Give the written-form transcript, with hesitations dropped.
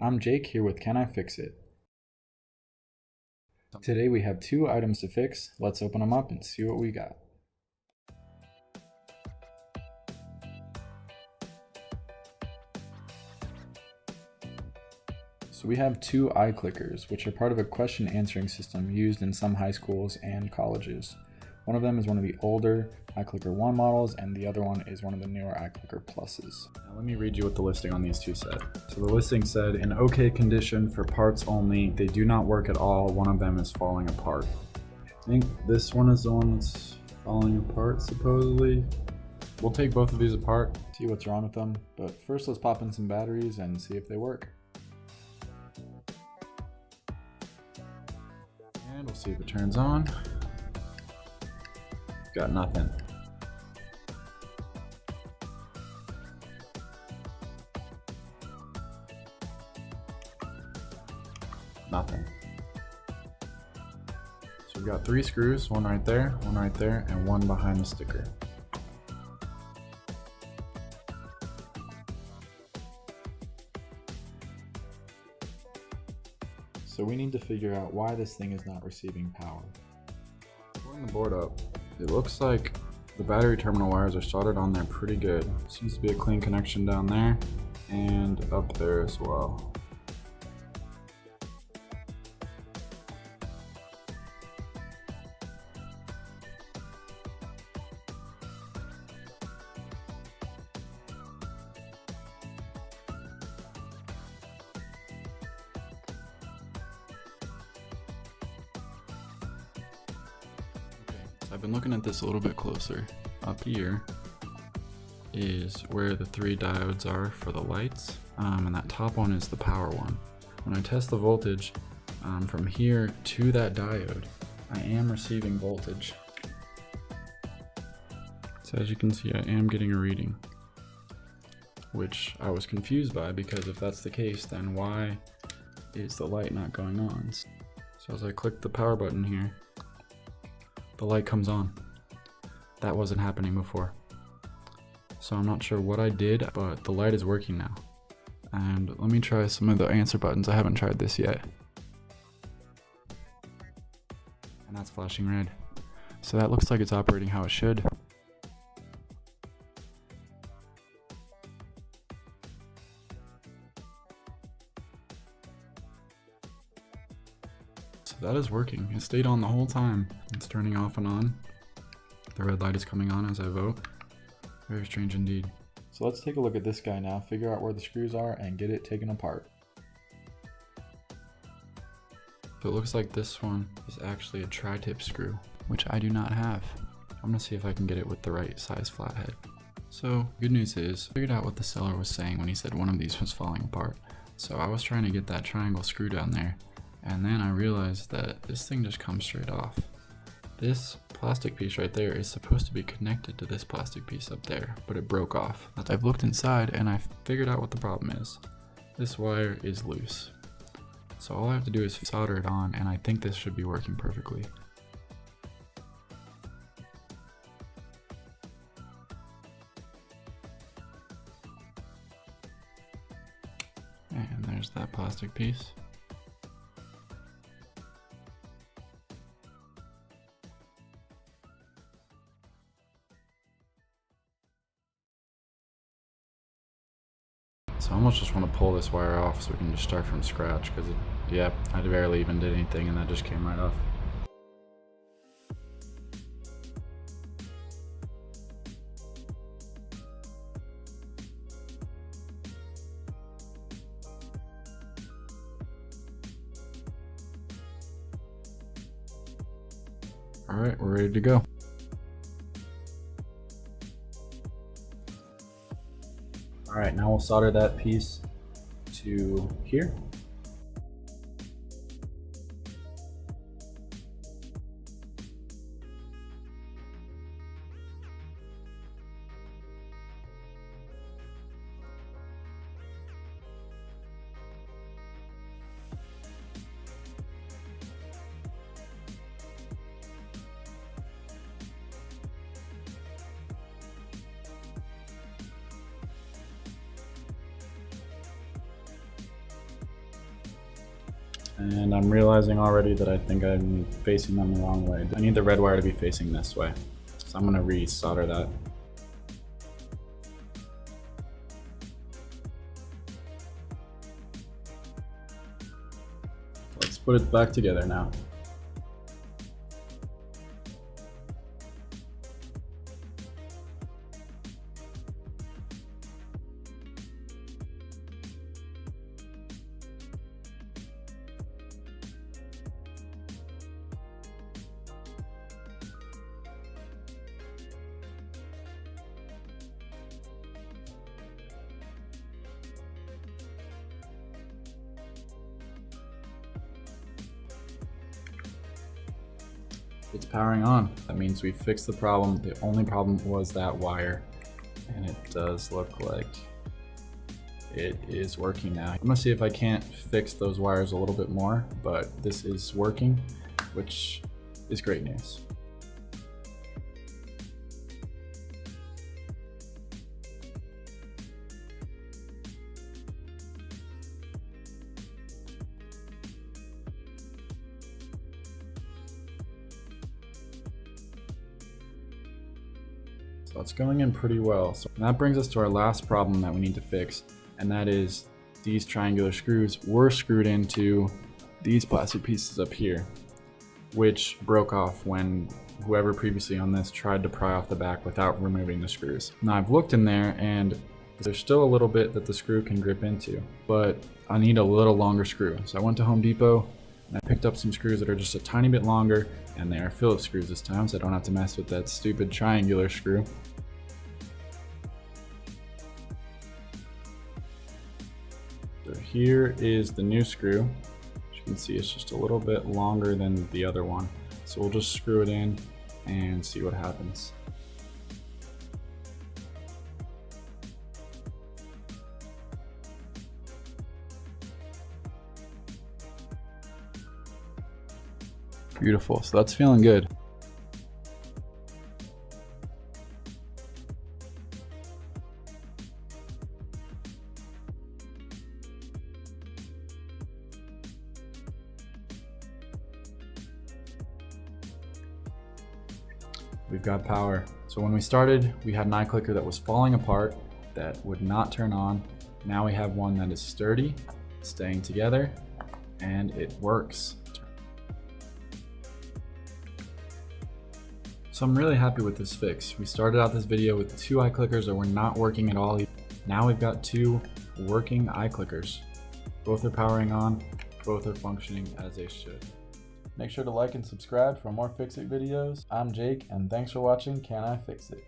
I'm Jake here with Can I Fix It? Today we have 2 items to fix. Let's open them up and see what we got. So we have 2 iClickers, which are part of a question answering system used in some high schools and colleges. One of them is one of the older iClicker 1 models, and the other one is one of the newer iClicker Pluses. Now let me read you what the listing on these 2 said. So the listing said, in okay condition for parts only, they do not work at all, one of them is falling apart. I think this one is the one that's falling apart, supposedly. We'll take both of these apart, see what's wrong with them, but first let's pop in some batteries and see if they work. And we'll see if it turns on. Got nothing. Nothing. So we've got 3 screws, one right there, and one behind the sticker. So we need to figure out why this thing is not receiving power. Pulling the board up, it looks like the battery terminal wires are soldered on there pretty good. Seems to be a clean connection down there and up there as well. I've been looking at this a little bit closer. Up here is where the 3 diodes are for the lights, and that top one is the power one. When I test the voltage from here to that diode, I am receiving voltage. So as you can see, I am getting a reading, which I was confused by, because if that's the case, then why is the light not going on? So as I click the power button here, the light comes on. That wasn't happening before. So I'm not sure what I did, but the light is working now. And let me try some of the answer buttons. I haven't tried this yet. And that's flashing red. So that looks like it's operating how it should. So that is working. It stayed on the whole time. It's turning off and on. The red light is coming on as I vote. Very strange indeed. So let's take a look at this guy now, figure out where the screws are, and get it taken apart. So it looks like this one is actually a tri-tip screw, which I do not have. I'm gonna see if I can get it with the right size flathead. So good news is, I figured out what the seller was saying when he said one of these was falling apart. So I was trying to get that triangle screw down there, and then I realized that this thing just comes straight off. This plastic piece right there is supposed to be connected to this plastic piece up there, but it broke off. I've looked inside and I figured out what the problem is. This wire is loose. So all I have to do is solder it on, and I think this should be working perfectly. And there's that plastic piece. So I almost just want to pull this wire off so we can just start from scratch, because I barely even did anything and that just came right off. Alright, we're ready to go. Alright, now we'll solder that piece to here. And I'm realizing already that I think I'm facing them the wrong way. I need the red wire to be facing this way. So I'm gonna re-solder that. Let's put it back together now. It's powering on. That means we fixed the problem. The only problem was that wire, and it does look like it is working now. I'm gonna see if I can't fix those wires a little bit more, but this is working, which is great news. So it's going in pretty well. So that brings us to our last problem that we need to fix, and that is these triangular screws were screwed into these plastic pieces up here, which broke off when whoever previously on this tried to pry off the back without removing the screws. Now I've looked in there and there's still a little bit that the screw can grip into, but I need a little longer screw. So I went to Home Depot and I picked up some screws that are just a tiny bit longer, and they are Phillips screws this time, so I don't have to mess with that stupid triangular screw. So here is the new screw. As you can see, it's just a little bit longer than the other one. So we'll just screw it in and see what happens. Beautiful, so that's feeling good. We've got power. So when we started, we had an iClicker that was falling apart, that would not turn on. Now we have one that is sturdy, staying together, and it works. So I'm really happy with this fix. We started out this video with 2 iClickers that were not working at all. Now we've got 2 working iClickers. Both are powering on, both are functioning as they should. Make sure to like and subscribe for more Fix It videos. I'm Jake, and thanks for watching Can I Fix It?